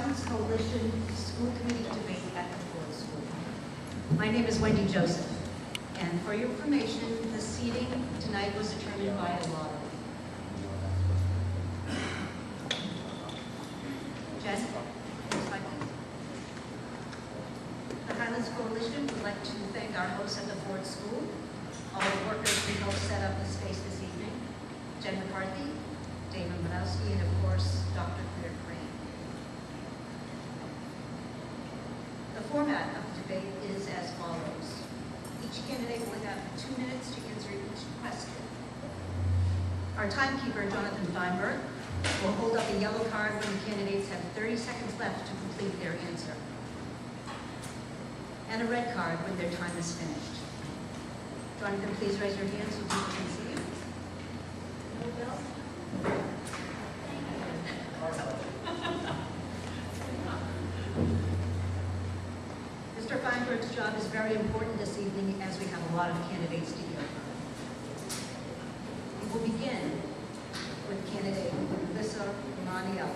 Highlands Coalition School Committee debate at the Ford School. My name is Wendy Joseph, and for your information, the seating tonight was determined by a lottery. Jen, next slide, please. The Highlands Coalition would like to thank our hosts at the Ford School, all the workers who helped set up the space this evening, Jen McCarthy, Damon Banowski, and of course, Dr. Claire Crane. The format of the debate is as follows. Each candidate will have 2 minutes to answer each question. Our timekeeper, Jonathan Feinberg, will hold up a yellow card when the candidates have 30 seconds left to complete their answer, and a red card when their time is finished. Jonathan, please raise your hand so people can see you. Mr. Feinberg's job is very important this evening as we have a lot of candidates to hear from. We will begin with candidate Melissa Romaniello.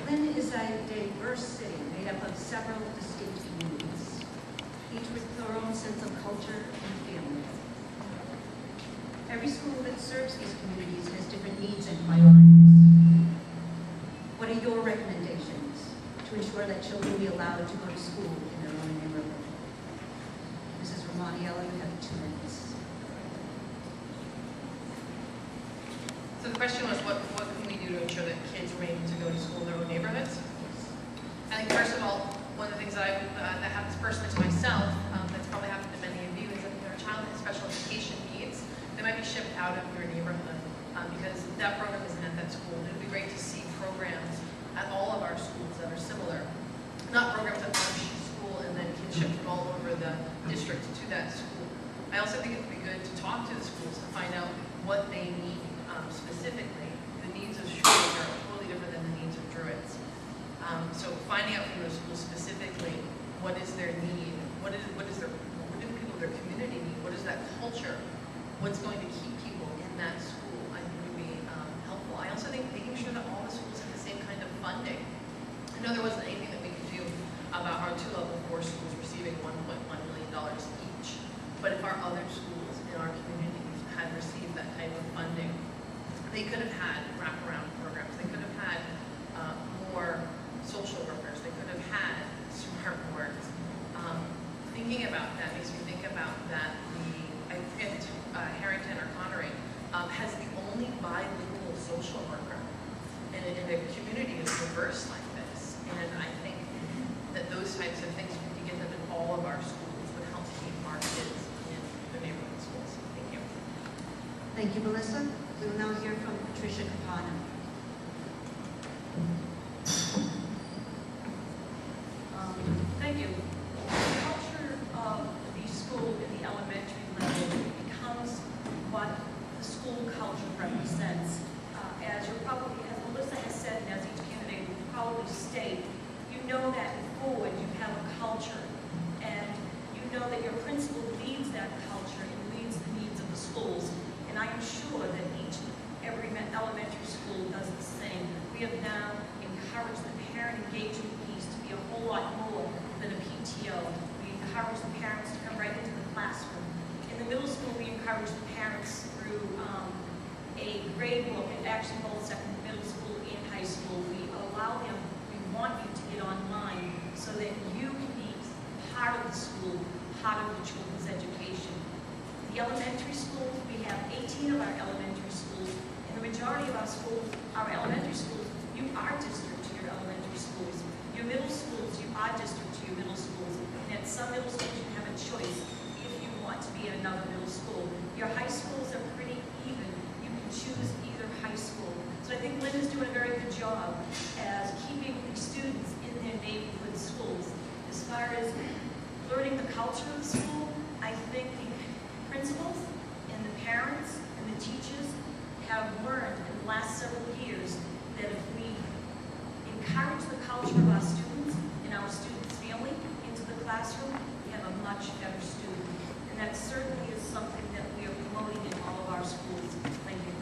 Lynn is a diverse city made up of several distinct communities, each with their own sense of culture and family. Every school that serves these communities has different needs and priorities. What are your recommendations to ensure that children be allowed to go to school in their own neighborhood? Mrs. Romaniello, you have 2 minutes. So the question was, what can we do to ensure that kids are able to go to school in their own neighborhoods? I think first of all, one of the things that happens personally to myself, that's probably happened to many of you, is that if your child has special education needs, they might be shipped out of your neighborhood because that program isn't at that school. It would be great to see programs at all of our schools that are similar, not programs at one school and then kids shipped from all over the district to that school. I also think it would be good to talk to the schools to find out what they need specifically. The needs of Shrews are totally different than the needs of Druids. So finding out from those schools specifically what is their need, what do the people of their community need, what is that culture, what's going to keep people in that school, I think would be helpful. I also think making sure that all the schools have the same kind of funding. I know there wasn't anything that we could do about our 2 level 4 schools receiving $1.1 million each, but if our other schools in our communities had received that type of funding, they could have had wraparound programs, they could have had more social workers, they could have had smart boards. Thinking about that makes me think about that I forget Harrington or Connery has the only bilingual social worker in a community as diverse like this. And I think that those types of things, we can get them in all of our schools, would help keep our kids in the neighborhood schools. Thank you. Thank you, Melissa. We will now hear from Patricia Capano. Thank you. The culture of the school in the elementary level becomes what the school culture represents. As Melissa has said, and as each candidate will probably state, you know that in Forward you have a culture, and you know that your principal leads that culture and leads the needs of the schools. And I am sure that every elementary school does the same. We have now encouraged the parent engagement piece to be a whole lot more than a PTO. We encourage the parents to come right into the classroom. In the middle school, we encourage the parents through a grade book, and actually both middle school and high school. We allow them, we want you to get online so that you can be part of the school, part of the children's education. The elementary schools, we have 18 of our elementary schools, and the majority of our elementary schools, you are district to your elementary schools. Your middle schools, you are district to your middle schools. And at some middle schools, you have a choice if you want to be at another middle school. Your high schools are pretty even. You can choose either high school. So I think Lynn is doing a very good job as keeping the students in their neighborhood schools. As far as learning the culture of the school, I think the principals and the parents and the teachers have learned in the last several years that if we encourage the culture of our students and our students' family into the classroom, we have a much better student. And that certainly is something that we are promoting in all of our schools. Thank you.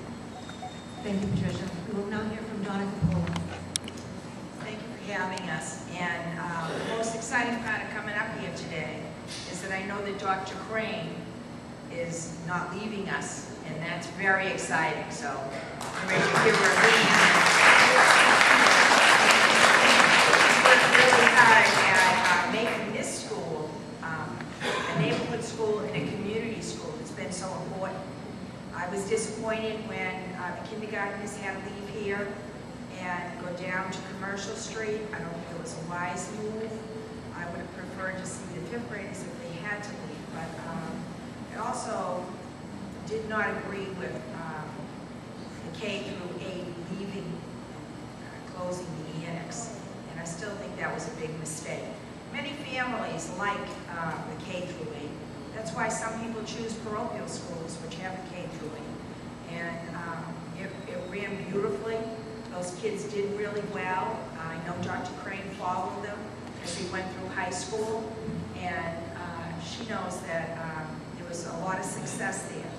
Thank you, Patricia. We will now hear from Donna Capola. Thank you for having us. And the most exciting part of coming up here today is that I know that Dr. Crane is not leaving us, and that's very exciting. So I'm ready to give her a hand. She's worked really hard at making this school a neighborhood school and a community school. It's been so important. I was disappointed when the kindergartners had to leave here and go down to Commercial Street. I don't think it was a wise move. I would have preferred to see the fifth graders if they had to leave, but I also did not agree with the K through 8 leaving, closing the annex, and I still think that was a big mistake. Many families like the K through 8. That's why some people choose parochial schools, which have a K through 8. And it ran beautifully. Those kids did really well. I know Dr. Crane followed them as he went through high school, and she knows that there was a lot of success there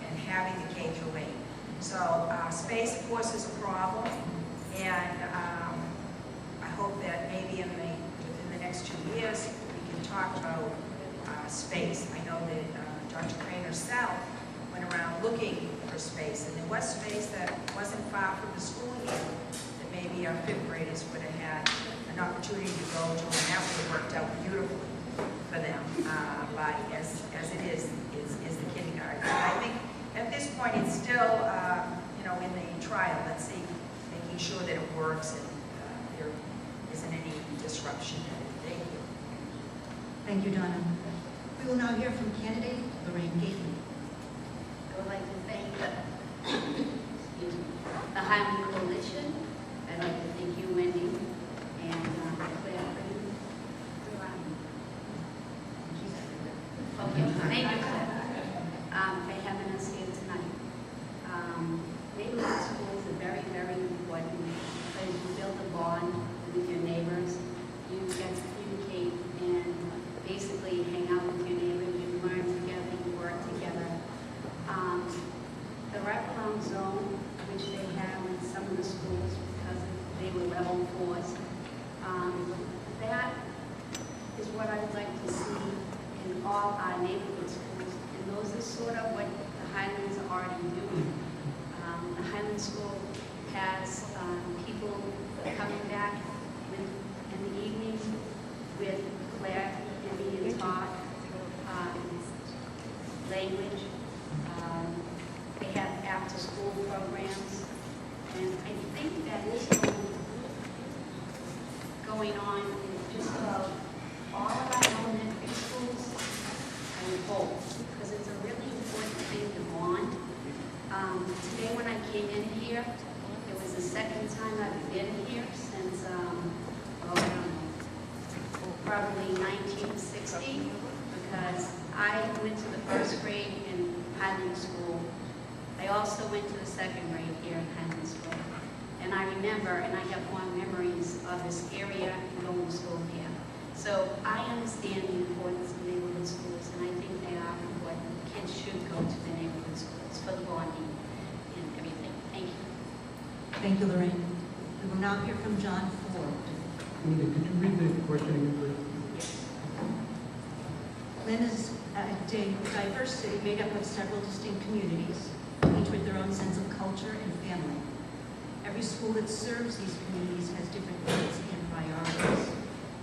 in having the K through 8. So space, of course, is a problem, and I hope that maybe within the next 2 years we can talk about space. I know that Dr. Crane herself went around looking for space, and there was space that wasn't far from the school here that maybe our fifth graders would have had an opportunity to go to, and that would have worked out beautifully for them. But as it is the kindergarten. I think at this point it's still, in the trial. Let's see, making sure that it works and there isn't any disruption. Thank you. Thank you, Donna. We will now hear from candidate Lorraine Gately. I would like to thank the Highland Coalition. I'd like to thank you, Wendy, and Claire. Okay, thank you, Claire, for having us here tonight. Neighborhood schools are very, very important because you build a bond with your neighbors. You get to communicate and basically hang out with your neighbors. You learn together, you work together. The wraparound zone, which they have in some of the schools because they were level 4s, that is what I would like to see in all our neighborhood schools. And those are sort of what the Highlands are already doing. The Highland School has people coming back in the evening with Claire and being taught language. They have after-school programs, and I think that is going on in just about all of our elementary schools, I would hope, because it's a really important thing to bond. Today when I came in here, it was the second time I've been here since, probably 1960, because I went to the first grade in Highland School. I also went to the second grade here in Highland School. And I remember, and I have fond memories of this area and going to school here. So I understand the importance of neighborhood schools, and I think they are important. Kids should go to the neighborhood schools for the bonding and everything. Thank you. Thank you, Lorraine. We will now hear from John Ford. Wendy, could you read the question again, please? Lynn is a diverse city made up of several distinct communities, each with their own sense of culture and family. Every school that serves these communities has different needs and priorities.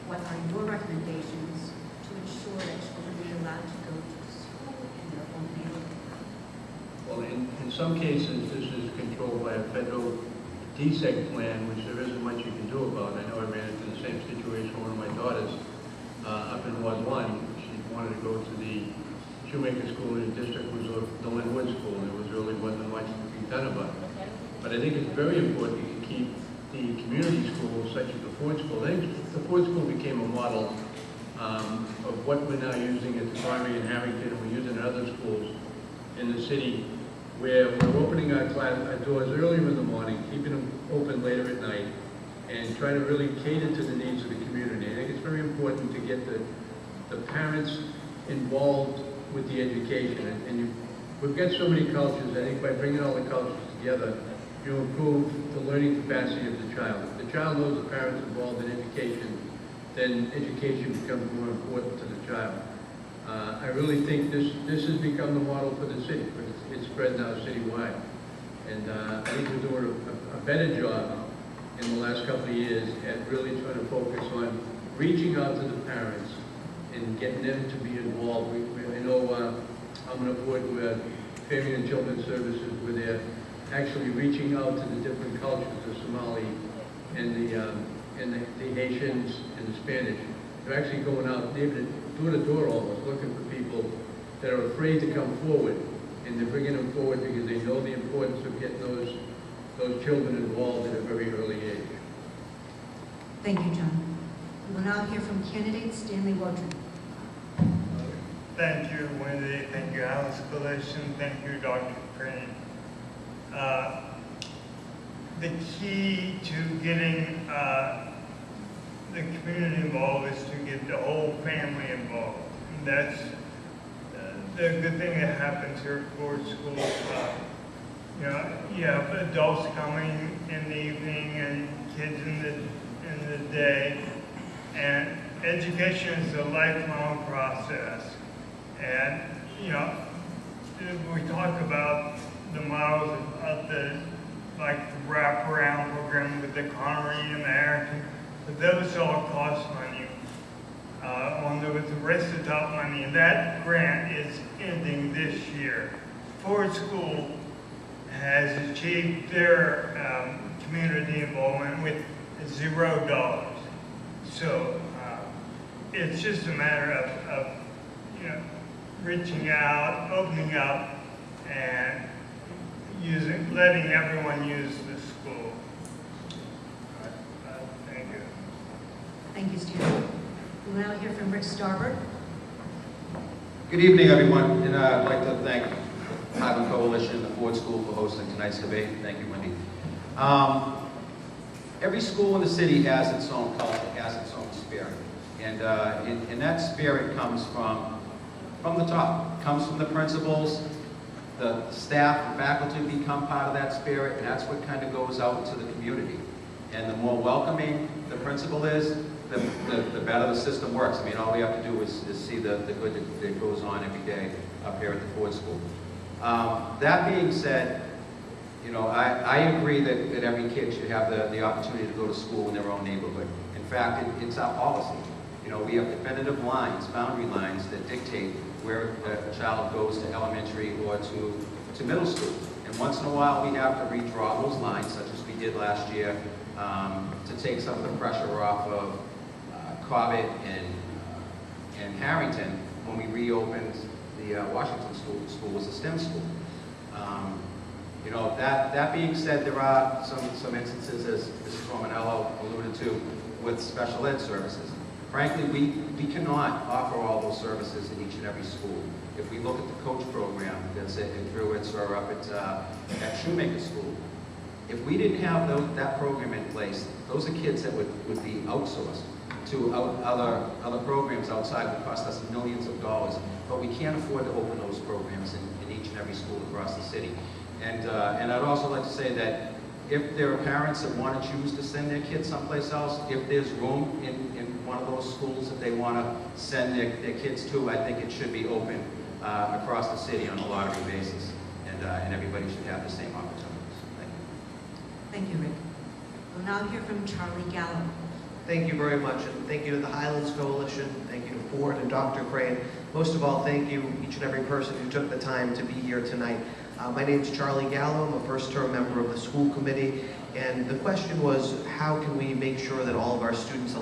What are your recommendations to ensure that children be allowed to go to school in their own neighborhood? Well, in some cases, this is controlled by a federal DSEC plan, which there isn't much you can do about. I know I ran into the same situation with one of my daughters up in Ward 1. She wanted to go to the Shoemaker School in the district, was the Lynn School, and there really wasn't much to be done about it. But I think it's very important to keep the community schools, such as the Ford School. I think the Ford School became a model of what we're now using at the Primary in Harrington, and we're using in other schools in the city, where we're opening our doors earlier in the morning, keeping them open later at night, and trying to really cater to the needs of the community. I think it's very important to get the parents involved with the education. And we've got so many cultures. I think by bringing all the cultures together you improve the learning capacity of the child. If the child knows the parents involved in education, then education becomes more important to the child. I really think this has become the model for the city. It's spread now citywide. And I think we're doing a better job in the last couple of years at really trying to focus on reaching out to the parents and getting them to be involved. I know I'm on a board with Family and Children's Services where they're actually reaching out to the different cultures, the Somali and the Haitians and the Spanish. They're actually going out, they've been door to door almost, looking for people that are afraid to come forward. And they're bringing them forward because they know the importance of getting those children involved at a very early age. Thank you, John. We will now hear from candidate Stanley Wodron. Thank you, Wendy. Thank you, Highlands Coalition. Thank you, Dr. Crane. The key to getting the community involved is to get the whole family involved. And that's the good thing that happens here at Ford School. You know, you have adults coming in the evening and kids in the day. And education is a lifelong process. And, you know, we talk about the models of the wraparound program with the Connery and the Harrington, but those all cost money. With the rest of the top money, and that grant is ending this year. Ford School has achieved their community involvement with $0. So it's just a matter of you know, reaching out, opening up, and letting everyone use the school. Thank you. Thank you, Stanley. We will now hear from Rick Starbird. Good evening, everyone, and I'd like to thank the Highland Coalition and the Ford School for hosting tonight's debate. Thank you, Wendy. Every school in the city has its own culture, has its own spirit, and that spirit comes from the top. It comes from the principals, the staff, the faculty become part of that spirit, and that's what kind of goes out to the community. And the more welcoming the principal is, the better the system works. I mean, all we have to do is see the good that goes on every day up here at the Ford School. That being said, you know, I agree that every kid should have the opportunity to go to school in their own neighborhood. In fact, it's our policy. You know, we have definitive lines, boundary lines that dictate where a child goes to elementary or to middle school. And once in a while, we have to redraw those lines, such as we did last year, to take some of the pressure off of Cobbett and Harrington when we reopened the Washington school as a STEM school. You know, that being said, there are some instances, as Mrs. Romanello alluded to, with special ed services. Frankly, we cannot offer all those services in each and every school. If we look at the coach program that's at Druitt's or up at Shoemaker School, if we didn't have that program in place, those are kids that would be outsourced to other programs outside that cost us millions of dollars. But we can't afford to open those programs in each and every school across the city. And I'd also like to say that if there are parents that want to choose to send their kids someplace else, if there's room in one of those schools that they want to send their kids to, I think it should be open across the city on a lottery basis. And everybody should have the same opportunities. Thank you. Thank you, Rick. We'll now hear from Charlie Gallo. Thank you very much, and thank you to the Highlands Coalition, thank you to Ford and Dr. Crane. Most of all, thank you, each and every person who took the time to be here tonight. My name is Charlie Gallo. I'm a first-term member of the school committee, and the question was, how can we make sure that all of our students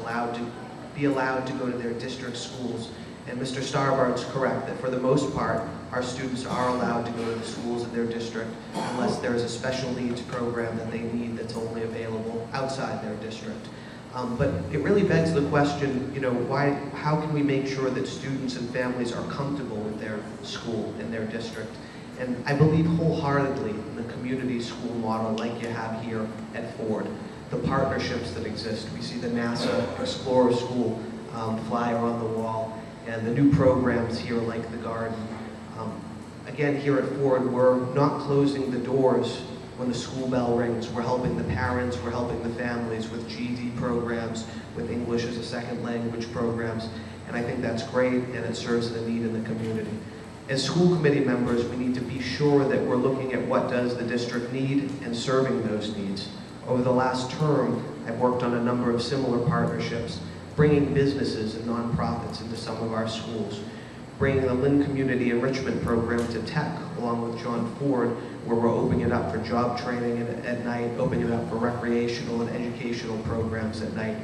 be allowed to go to their district schools? And Mr. Starbird's correct, that for the most part, our students are allowed to go to the schools in their district unless there is a special needs program that they need that's only available outside their district. But it really begs the question, you know, how can we make sure that students and families are comfortable with their school and their district? And I believe wholeheartedly in the community school model like you have here at Ford, the partnerships that exist. We see the NASA Explorer School flyer on the wall, and the new programs here like the Garden. Again, here at Ford, we're not closing the doors when the school bell rings. We're helping the parents, we're helping the families with GED programs, with English as a second language programs, and I think that's great, and it serves the need in the community. As school committee members, we need to be sure that we're looking at what does the district need and serving those needs. Over the last term, I've worked on a number of similar partnerships, bringing businesses and nonprofits into some of our schools, bringing the Lynn Community Enrichment Program to Tech, along with John Ford, where we're opening it up for job training at night, opening it up for recreational and educational programs at night.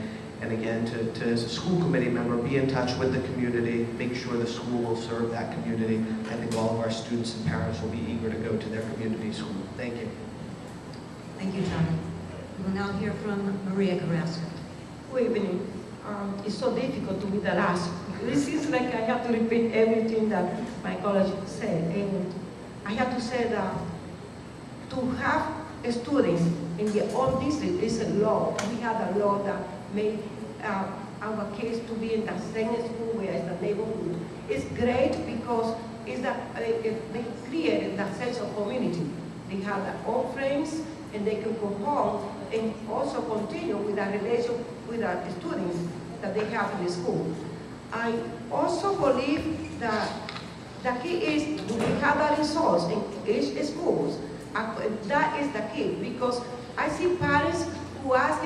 And again, to as a school committee member, be in touch with the community, make sure the school will serve that community. I think all of our students and parents will be eager to go to their community school. Thank you. Thank you, Charlie. We will now hear from Maria Carrasco. Good evening. It's so difficult to be the last. This is like I have to repeat everything that my college said. And I have to say that to have students in the old district is a law. We have a law that made our kids to be in the same school where is the neighborhood. It's great because it's they created that sense of community. They have their own friends and they can go home and also continue with a relation with the students that they have in the school. I also believe that the key is we have a resource in each schools. That is the key, because I see parents who ask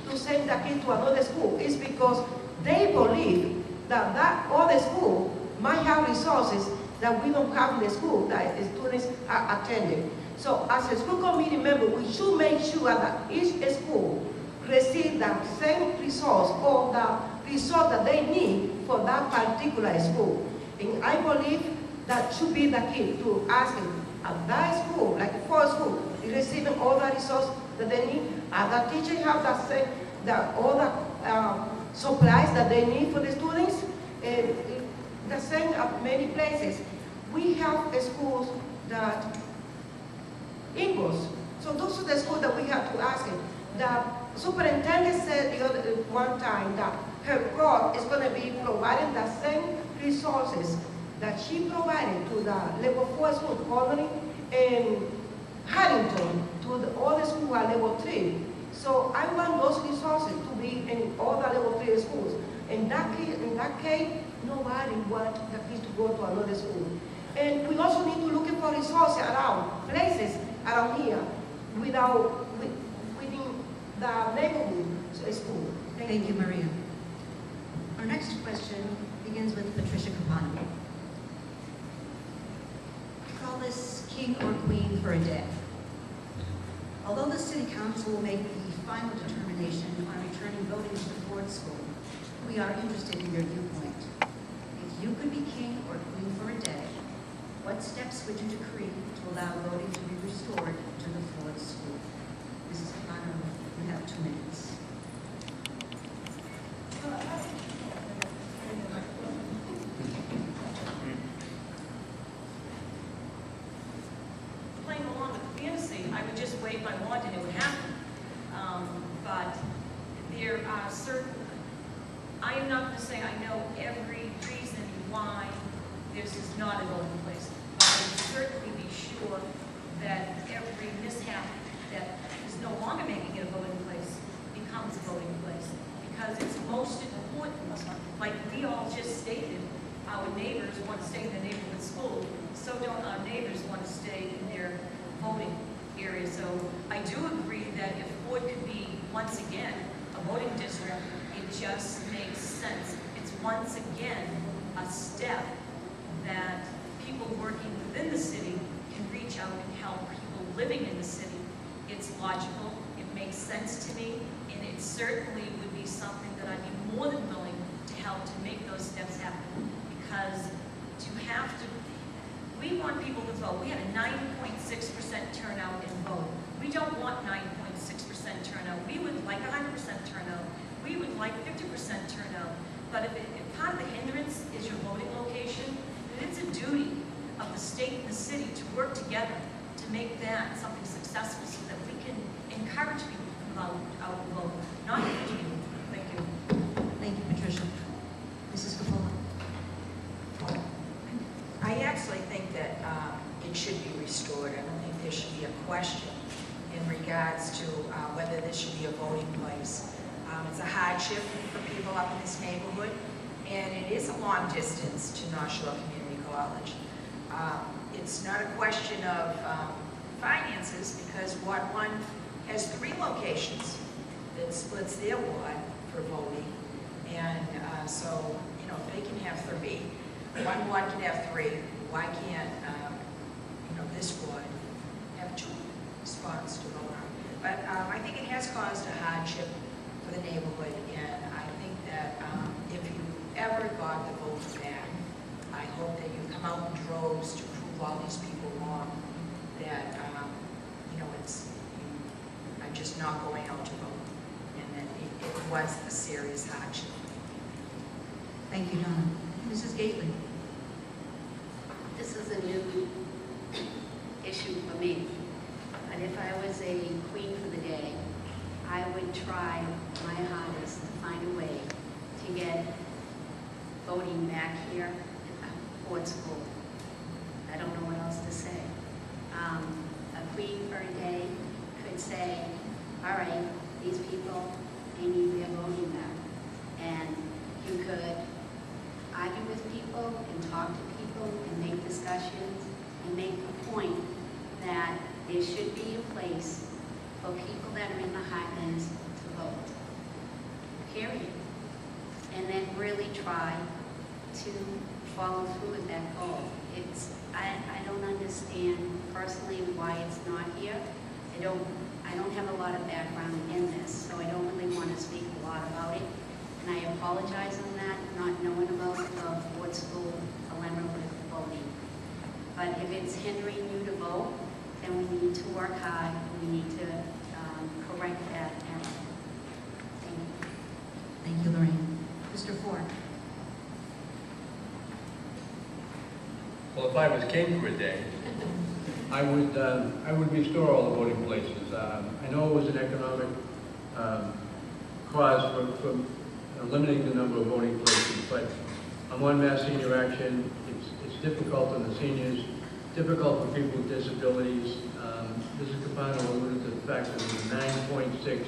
to send the kid to another school. It's because they believe that that other school might have resources that we don't have in the school that the students are attending. So as a school committee member, we should make sure that each school receive the same resource or the resource that they need for that particular school. And I believe that should be the key to asking at that school, like for school, is receiving all the resources that they need. The teachers have the same, all the supplies that they need for the students. And the same at many places. We have schools that equals. So those are the schools that we have to ask it. The superintendent said the other one time that her board is going to be providing the same resources that she provided to the level 4 school, Colony and Harrington, to all the schools are level 3. So I want those resources to be in all the level 3 schools. In that case, nobody wants the kids to go to another school. And we also need to look for resources around, places around here, within the neighborhood school. Thank you, Maria. Our next question begins with Patricia Capano. Call this king or queen for a day. Although the city council will make the final determination on returning voting to the Ford School, we are interested in your viewpoint. If you could be king or queen for a day, what steps would you decree to allow voting to be restored to the Ford School? Mrs. Capano, you have 2 minutes. Playing along with the fantasy, I would just wave my wand and it would happen. But there are certain, I am not going to say I know every reason why this is not a voting place. But I would certainly be sure that every mishap that is no longer making it a voting place becomes a voting place. Because it's most important, like we all just stated, our neighbors want to stay in the neighborhood school, so don't our neighbors want to stay in their voting area. So I do agree that if Ford could be, once again, a voting district, it just makes sense. It's once again a step that people working within the city can reach out and help people living in the city. It's logical, it makes sense to me, and it certainly would be something that I'd be more than willing to help to make those steps happen. Because to have to, we want people to vote. We had a 9.6% turnout in vote. We don't want 9.6% turnout. We would like 100% turnout. We would like 50% turnout. But if part of the hindrance is your voting location, then it's a duty of the state and the city to work together to make that something successful so that we can encourage people to come out and vote, not push people. Thank you. Thank you, Patricia. Mrs. Capola. I actually think that it should be restored. I don't think there should be a question. in regards to whether this should be a voting place. It's a hardship for people up in this neighborhood, and it is a long distance to North Shore Community College. It's not a question of finances, because Ward 1 has 3 locations that splits their ward for voting, and so, you know, if they can have 3, one ward can have 3, why can't, you know, this ward have 2 spots to vote on? But I think it has caused a hardship for the neighborhood, and I think that if you ever got the votes back, I hope that you come out in droves to prove all these people wrong, that, you know, you are just not going out to vote, and that it was a serious hardship. Thank you, Donna. Mrs. Gately. This is a new issue for me, but if I was a queen for the day, I would try my hardest to find a way to get voting back here at Ford School. I don't know what else to say. A queen for a day could say, all right, these people, they need their voting back. And you could argue with people and talk to people and make discussions and make the point that there should be a place for people that are in the Highlands to vote, period. And then really try to follow through with that goal. I don't understand personally why it's not here. I don't have a lot of background in this, so I don't really want to speak a lot about it. And I apologize on that, not knowing about the Ford School dilemma with voting. But if it's hindering you to vote, then we need to work hard. We need to correct that error. Thank you. Thank you, Lorraine. Mr. Ford. Well, if I was king for a day, I would restore all the voting places. I know it was an economic cause for limiting the number of voting places, but I'm on Mass Senior Action. It's difficult on the seniors, difficult for people with disabilities. Mrs. Capano alluded to the fact that it was a 9.6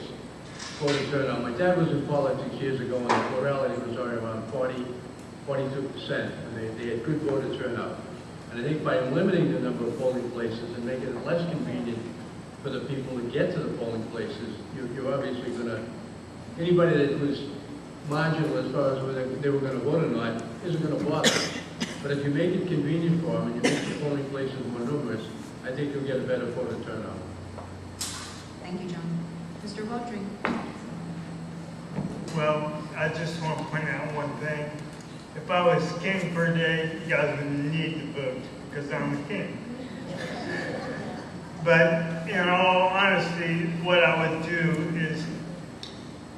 voting turnout. My dad was in politics years ago, and the plurality was already around 42%, and they had good voter turnout. And I think by limiting the number of polling places and making it less convenient for the people to get to the polling places, you're obviously going to, anybody that was marginal as far as whether they were going to vote or not isn't going to bother. But if you make it convenient for them and you make the polling places more numerous, I think you'll get a better voter turnout. Thank you, John. Mr. Vautry. Well, I just want to point out one thing. If I was king for a day, you guys would need to vote, because I'm the king. But in all honesty, what I would do is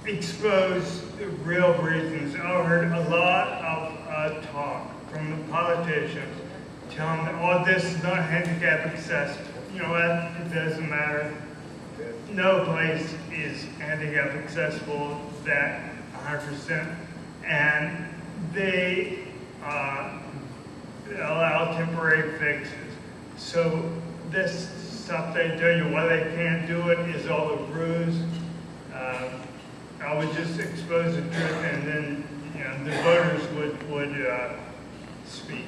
expose the real reasons. I heard a lot of talk from the politicians telling them, oh, this is not handicap accessible. You know what? It doesn't matter. No place is handicap accessible that 100%. And they allow temporary fixes. So this stuff they tell you why they can't do it is all the ruse. I would just expose the truth, and then, you know, the voters would speak.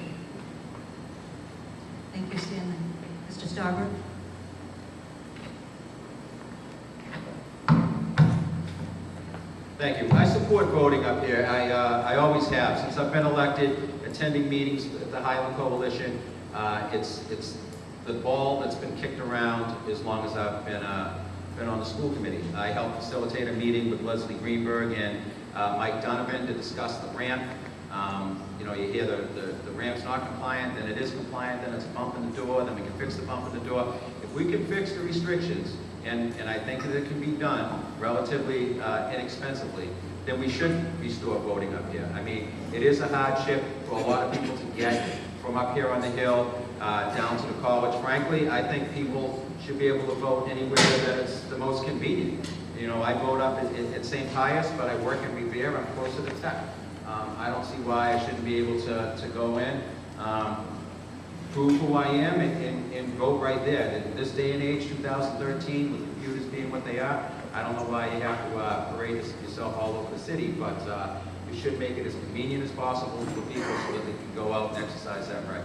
Thank you, Stanley. Mr. Starbird. Thank you. I support voting up here. I always have. Since I've been elected, attending meetings at the Highland Coalition, it's the ball that's been kicked around as long as I've been on the school committee. I helped facilitate a meeting with Leslie Greenberg and Mike Donovan to discuss the ramp. You know, you hear the ramp's not compliant, then it is compliant, then it's a bump in the door, then we can fix the bump in the door. If we can fix the restrictions, and I think that it can be done relatively inexpensively, then we should restore voting up here. I mean, it is a hardship for a lot of people to get from up here on the hill down to the college. Frankly, I think people should be able to vote anywhere that it's the most convenient. You know, I vote up at St. Pius, but I work in Revere. I'm closer to Tech. I don't see why I shouldn't be able to go in. prove who I am and vote right there. In this day and age, 2013, with computers being what they are, I don't know why you have to parade yourself all over the city, but we should make it as convenient as possible for people so that they can go out and exercise that right.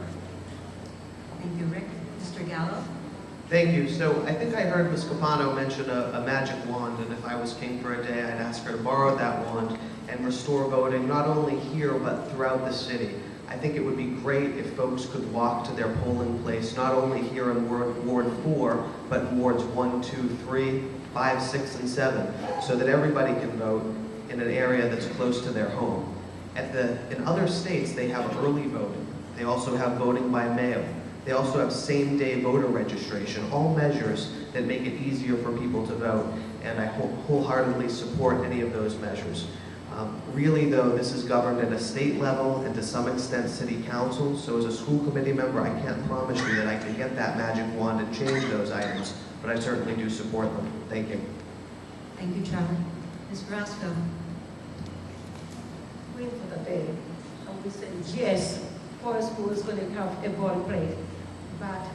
Thank you, Rick. Mr. Gallo? Thank you. So I think I heard Ms. Capano mention a magic wand, and if I was king for a day, I'd ask her to borrow that wand and restore voting not only here, but throughout the city. I think it would be great if folks could walk to their polling place, not only here in Ward 4, but in Wards 1, 2, 3, 5, 6, and 7, so that everybody can vote in an area that's close to their home. In other states, they have early voting. They also have voting by mail. They also have same-day voter registration, all measures that make it easier for people to vote, and I wholeheartedly support any of those measures. Really, though, this is governed at a state level and to some extent city council, so as a school committee member, I can't promise you that I can get that magic wand and change those items, but I certainly do support them. Thank you. Thank you, Charlie. Ms. Roscoe? Wait for the day, and we said, yes, Forest School is going to have a voting place. But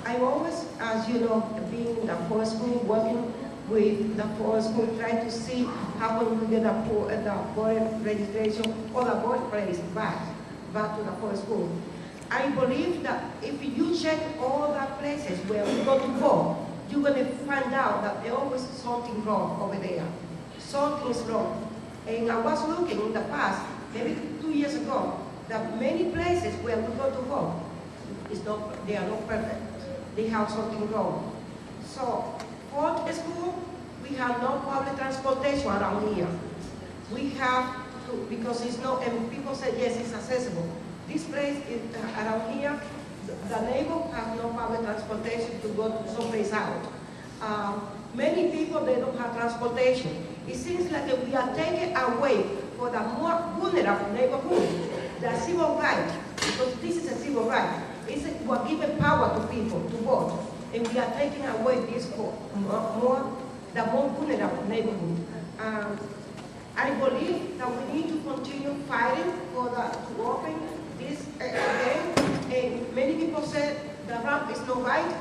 I always, as you know, being in the Forest School, working with the Forest School, trying to see how can we get the voting registration or the voting place back to the Forest School. I believe that if you check all the places where we go to vote, you're going to find out that there always something wrong over there. Something is wrong. And I was looking in the past, maybe 2 years ago, that many places where we go to vote, they are not perfect. They have something wrong. So, for the school, we have no public transportation around here. We have to, because it's not, and people say, yes, it's accessible. This place is around here, the neighbor has no public transportation to go to someplace out. Many people, they don't have transportation. It seems like we are taking away for the more vulnerable neighborhood, the civil right, because this is a civil right. We're giving power to people to vote, and we are taking away this for the more vulnerable neighborhood. I believe that we need to continue fighting to open this again. And many people said the ramp is not right.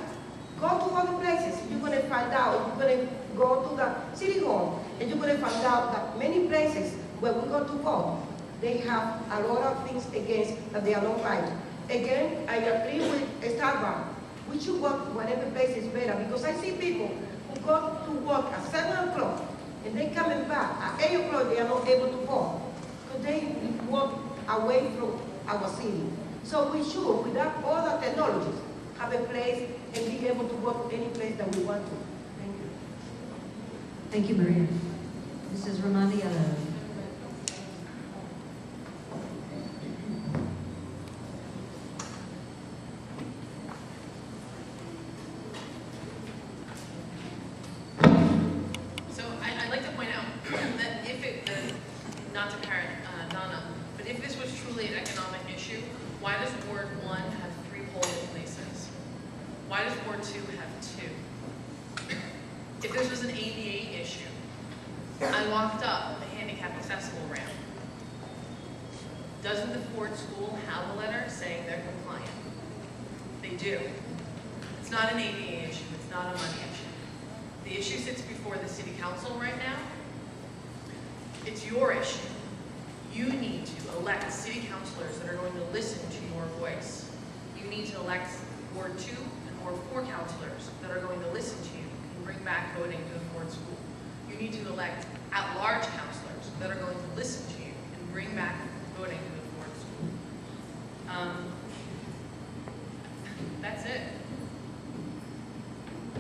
Go to other places. You're going to find out. You're going to go to the city hall, and you're going to find out that many places where we go to vote, they have a lot of things against that they are not right. Again, I agree with Starbucks. We should work whatever place is better, because I see people who go to work at 7 o'clock and they coming back at 8 o'clock, they are not able to vote because they work away from our city. So we should, without all the technologies, have a place and be able to work any place that we want to. Thank you. Thank you, Maria. Mrs. Ramondiello. So I'd like to point out that not to parrot Donna, but if this was truly an economic issue, why does Ward 1 have 3 polling places? Why does Ward 2 have 2? If this was an ADA issue, I walked up a handicap accessible ramp. Doesn't the Ford School have a letter saying they're compliant? They do. It's not an ADA issue, it's not a money issue. The issue sits before the city council right now. It's your issue. You need to elect city councilors that are going to listen to your voice. You need to elect Ward 2 and Ward 4 councilors that are going to listen to you and bring back voting to the Ford School. You need to elect at-large councilors that are going to listen to you and bring back voting to the Ford School. That's it.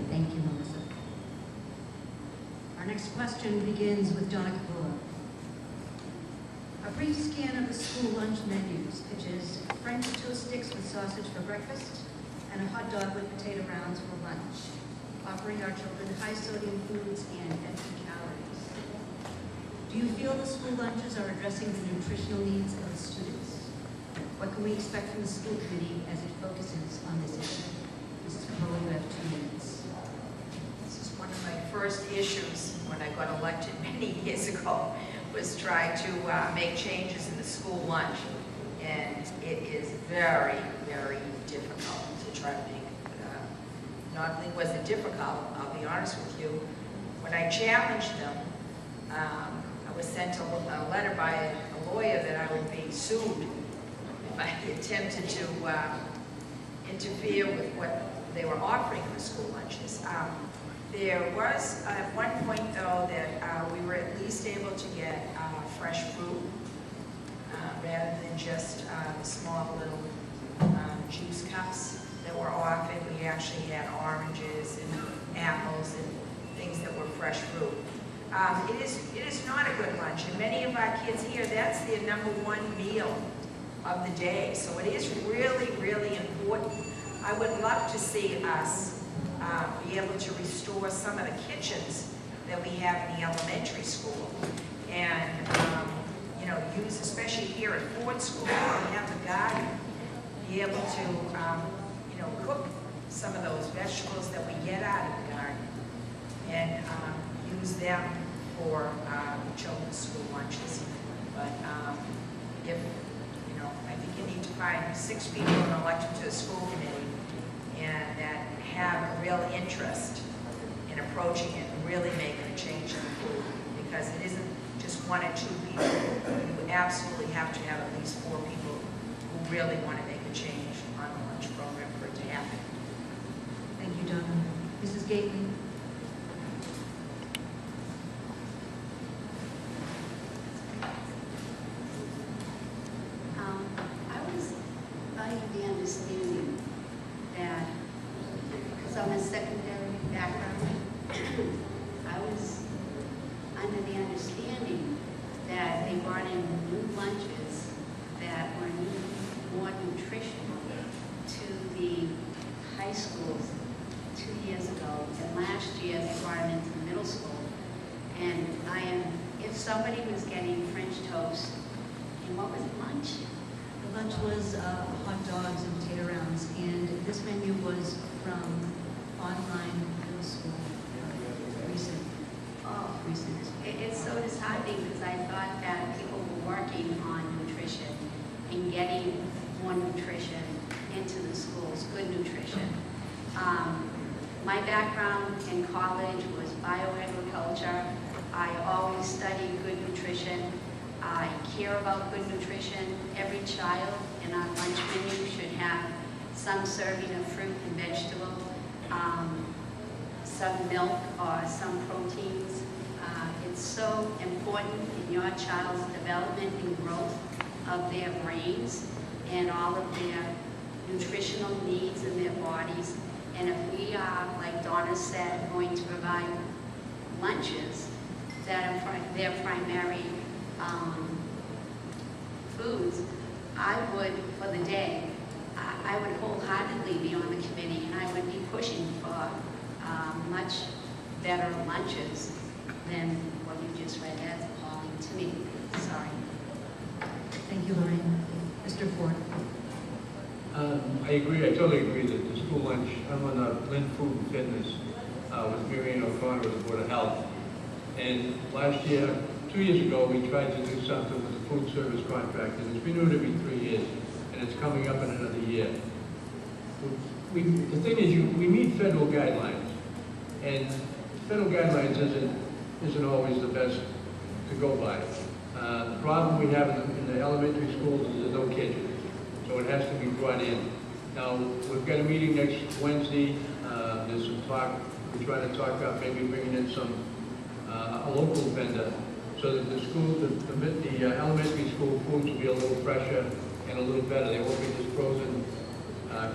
Thank you, Melissa. Our next question begins with Donna Capullo. A brief scan of the school lunch menus, which is French toast sticks with sausage for breakfast and a hot dog with potato rounds for lunch, offering our children high sodium foods and empty calories. Do you feel the school lunches are addressing the nutritional needs of the students? What can we expect from the school committee as it focuses on this issue? Mrs. Capullo, you have 2 minutes. This is one of my first issues when I got elected many years ago, was try to make changes in the school lunch. And it is very, very difficult to try to make. Not only was it difficult, I'll be honest with you, when I challenged them, I was sent a letter by a lawyer that I would be sued if I attempted to interfere with what they were offering in the school lunches. There was at one point, though, that we were at least able to get fresh fruit rather than just the small little juice cups that were offered. We actually had oranges and apples and things that were fresh fruit. It is not a good lunch, and many of our kids here, that's their #1 meal of the day. So it is really, really important. I would love to see us be able to restore some of the kitchens that we have in the elementary school, and you know, use, especially here at Ford School, we have the garden, be able to you know, cook some of those vegetables that we get out of the garden, and use them for children's school lunches. But if, you know, I think you need to find 6 people and elect them to the school committee, and that have a real interest in approaching it and really making a change in the food, because it isn't just 1 or 2 people. You absolutely have to have at least 4 people who really want to make a change on the lunch program for it to happen. Thank you, Donna. Mrs. Gately? I was under the understanding that, because I'm a secondary background, I was under the understanding that they brought in new lunches that were more nutritional to the high schools 2 years ago, and last year they brought them into the middle school. And if somebody was getting French toast, and what was it, lunch? The lunch was hot dogs and potato rounds, and this menu was from online middle school recent. It's so disheartening, because I thought that people were working on nutrition and getting more nutrition into the schools, good nutrition. My background in college was bioagriculture. I always studied good nutrition. I care about good nutrition. Every child in our lunch menu should have some serving of fruit and vegetable, some milk or some proteins. It's so important in your child's development and growth of their brains and all of their nutritional needs in their bodies. And if we are, like Donna said, going to provide lunches that are their primary foods, I would, for the day, I would wholeheartedly be on the committee, and I would be pushing for much better lunches than what you just read. That's appalling to me. Sorry. Thank you, Lorraine. Mr. Ford? I agree, I totally agree that the school lunch, I'm on Lynn Food and Fitness with Marianne O'Connor with the Board of Health. And last year, 2 years ago, we tried to do something with the food service contract, and it's renewed every 3 years, and it's coming up in another year. The thing is, we meet federal guidelines, and federal guidelines isn't always the best to go by. The problem we have in the elementary schools is there's no kitchen, so it has to be brought in. Now, we've got a meeting next Wednesday. There's some talk, we're trying to talk about maybe bringing in a local vendor, so that the school, the elementary school foods will be a little fresher and a little better. They won't be this frozen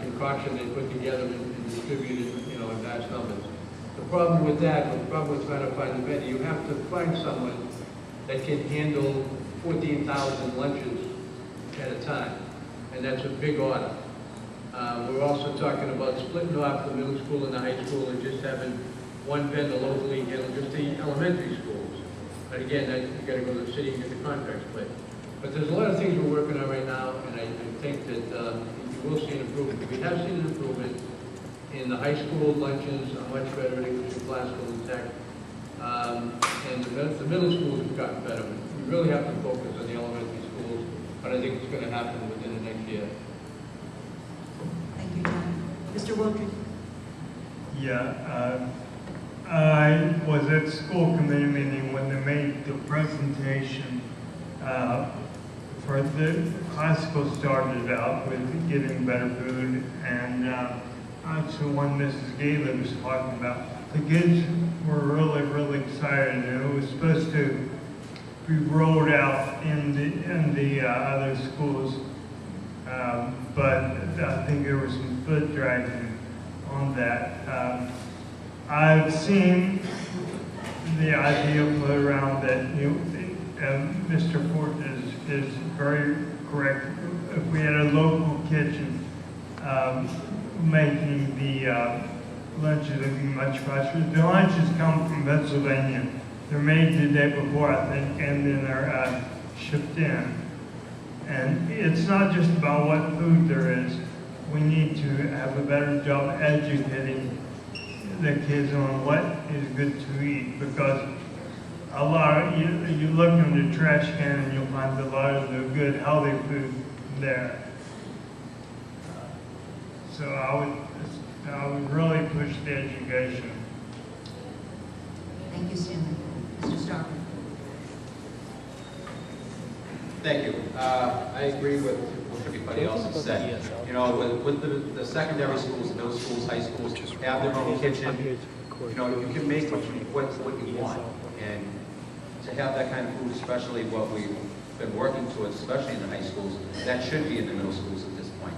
concoction they put together and distributed, you know, in vast numbers. The problem with that, the problem with trying to find the vendor, you have to find someone that can handle 14,000 lunches at a time, and that's a big order. We're also talking about splitting off the middle school and the high school and just having one vendor locally handle just the elementary schools. But again, you got to go to the city and get the contract split. But there's a lot of things we're working on right now, and I think that you will see an improvement. We have seen an improvement in the high school lunches, are much better in English and classical and tech. And the middle schools have gotten better. We really have to focus on the elementary schools but I think it's going to happen within the next year. Thank you, John. Mr. Wodry? Yeah, I was at school committee meeting when they made the presentation for the classical started out with getting better food, and so when Mrs. Gailey was talking about, the kids were really excited, and it was supposed to be rolled out in the other schools, but I think there was some foot dragging on that. I've seen the idea put around that Mr. Ford is very correct. If we had a local kitchen making the lunches, it would be much faster. The lunches come from Pennsylvania. They're made the day before, I think, and then they're shipped in. And it's not just about what food there is. We need to have a better job educating the kids on what is good to eat, because a lot of, you look in the trash can and you'll find a lot of the good, healthy food there. So I would really push the education. Thank you, Stanley. Mr. Stark? Thank you. I agree with what everybody else has said. You know, with the secondary schools, the middle schools, high schools, have their own kitchen. You know, you can make what you want. And to have that kind of food, especially what we've been working towards, especially in the high schools, that should be in the middle schools at this point.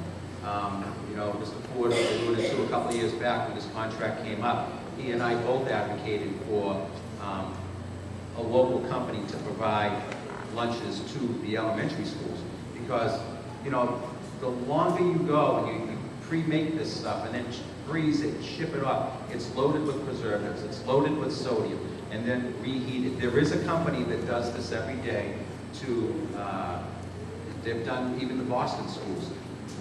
You know, Mr. Ford alluded to a couple of years back when this contract came up, he and I both advocated for a local company to provide lunches to the elementary schools, because, you know, the longer you go and you pre-make this stuff and then freeze it and ship it off, it's loaded with preservatives, it's loaded with sodium, and then reheated. There is a company that does this every day to, they've done even the Boston schools,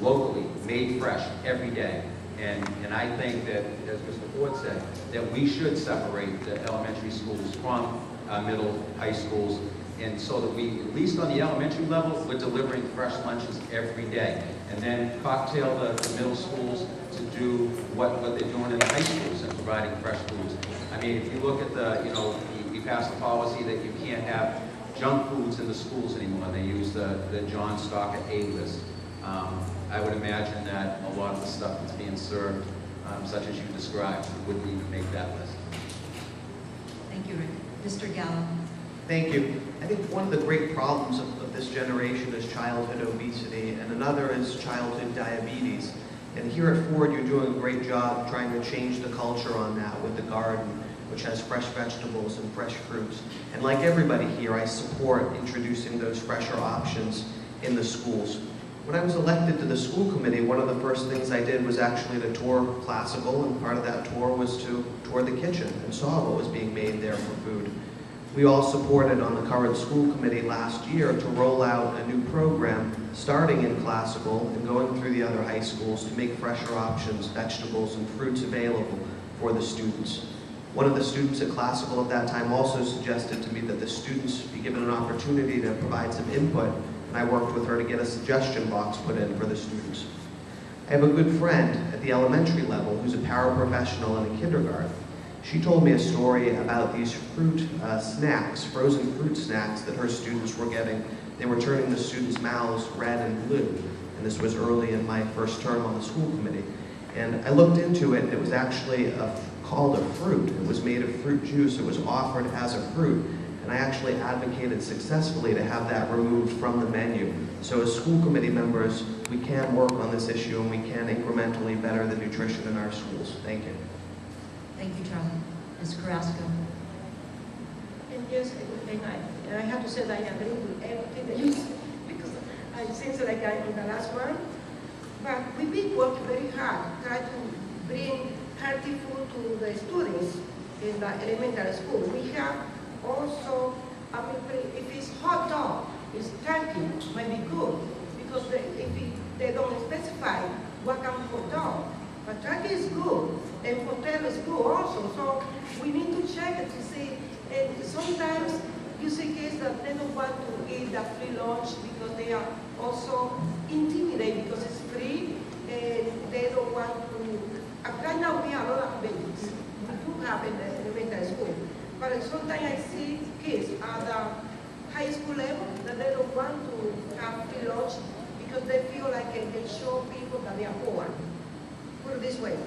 locally, made fresh every day. And I think that, as Mr. Ford said, that we should separate the elementary schools from middle, high schools, and so that we, at least on the elementary level, we're delivering fresh lunches every day. And then cocktail the middle schools to do what they're doing in the high schools and providing fresh foods. I mean, if you look at the, you know, we passed a policy that you can't have junk foods in the schools anymore. They use the John Stalker A list. I would imagine that a lot of the stuff that's being served, such as you described, wouldn't even make that list. Thank you, Rick. Mr. Gallo? Thank you. I think one of the great problems of this generation is childhood obesity, and another is childhood diabetes. And here at Ford, you're doing a great job trying to change the culture on that with the garden, which has fresh vegetables and fresh fruits. And like everybody here, I support introducing those fresher options in the schools. When I was elected to the school committee, one of the first things I did was actually to tour Classical, and part of that tour was to tour the kitchen and saw what was being made there for food. We all supported on the current school committee last year to roll out a new program starting in Classical and going through the other high schools to make fresher options, vegetables, and fruits available for the students. One of the students at Classical at that time also suggested to me that the students be given an opportunity to provide some input, and I worked with her to get a suggestion box put in for the students. I have a good friend at the elementary level who's a paraprofessional in a kindergarten. She told me a story about these fruit snacks, frozen fruit snacks that her students were getting. They were turning the students' mouths red and blue. And this was early in my first term on the school committee. And I looked into it, and it was actually called a fruit. It was made of fruit juice. It was offered as a fruit. And I actually advocated successfully to have that removed from the menu. So as school committee members, we can work on this issue, and we can incrementally better the nutrition in our schools. Thank you. Thank you, Charlie. Ms. Carrasco? And yes, and I have to say that I agree with everything that you said, because I seems like I'm on the last one. But we've been working very hard, trying to bring healthy food to the students in the elementary school. We have also, I mean, if it's hot dog, it's turkey, might be good, because they don't specify what kind of hot dog. But turkey is good, and potato is good also. So we need to check it to see. And sometimes you see kids that they don't want to eat the free lunch because they are also intimidate because it's free and they don't want to. Right now we have a lot of babies. We do have in the elementary school. But sometimes I see kids at the high school level that they don't want to have free lunch because they feel like they show people that they are poor. Put it this way.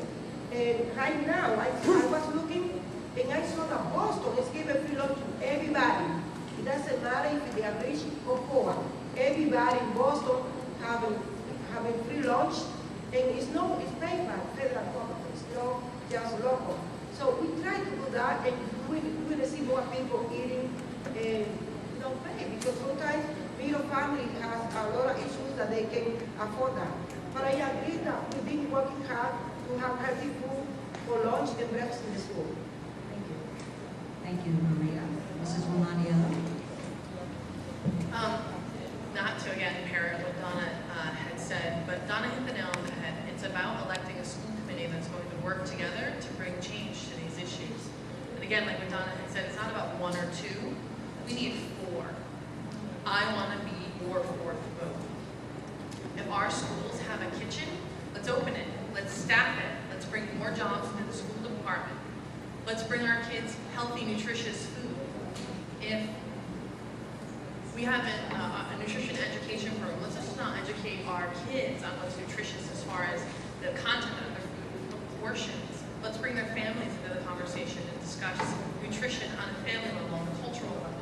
And right now, I was looking and I saw that Boston is giving free lunch to everybody. It doesn't matter if they are rich or poor. Everybody in Boston having free lunch, and it's paid by federal government. It's not just local. So we try to do that, and we're going to see more people eating don't pay, because sometimes middle family has a lot of issues that they can afford that. But I agree that we've been working hard to have healthy food for lunch and breakfast in the school. Thank you. Thank you, Maria. Mrs. Romaniello? Not to, again, parrot what Donna had said, but Donna hit the nail on the head. It's about electing a school committee that's going to work together to bring change to these issues. And again, like what Donna had said, it's not about one or two. We need 4. I want to be your 4th vote. If our schools have a kitchen, let's open it. Let's staff it. Let's bring more jobs into the school department. Let's bring our kids healthy, nutritious food. If we have a nutrition education program, let's just not educate our kids on what's nutritious as far as the content of their food, portions. Let's bring their families into the conversation and discuss nutrition on a family level, on a cultural level.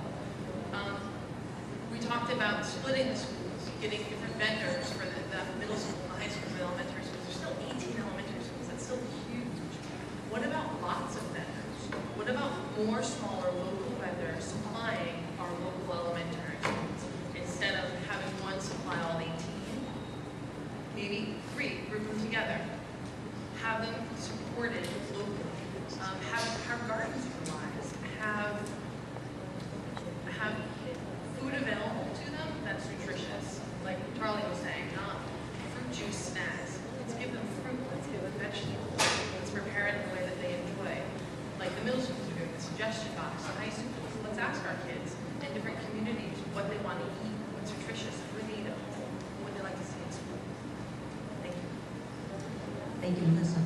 We talked about splitting the schools, getting different vendors for the middle school, the high school, the elementary schools. There's still 18 elementary schools. That's still huge. What about lots of vendors? What about more smaller local vendors supplying our local elementary schools instead of having one supply all 18? Maybe 3, group them together. Have them supported locally. Have gardens utilized. Have food available to them that's nutritious. Like Charlie was saying, not fruit juice snacks. Let's give them fruit, let's give them vegetables. Let's prepare it in the way that they enjoy. Like the middle schools are doing, the suggestion box, the high schools. Let's ask our kids in different communities what they want to eat, what's nutritious, what do they eat at home, what would they like to see in school. Thank you. Thank you, Melissa.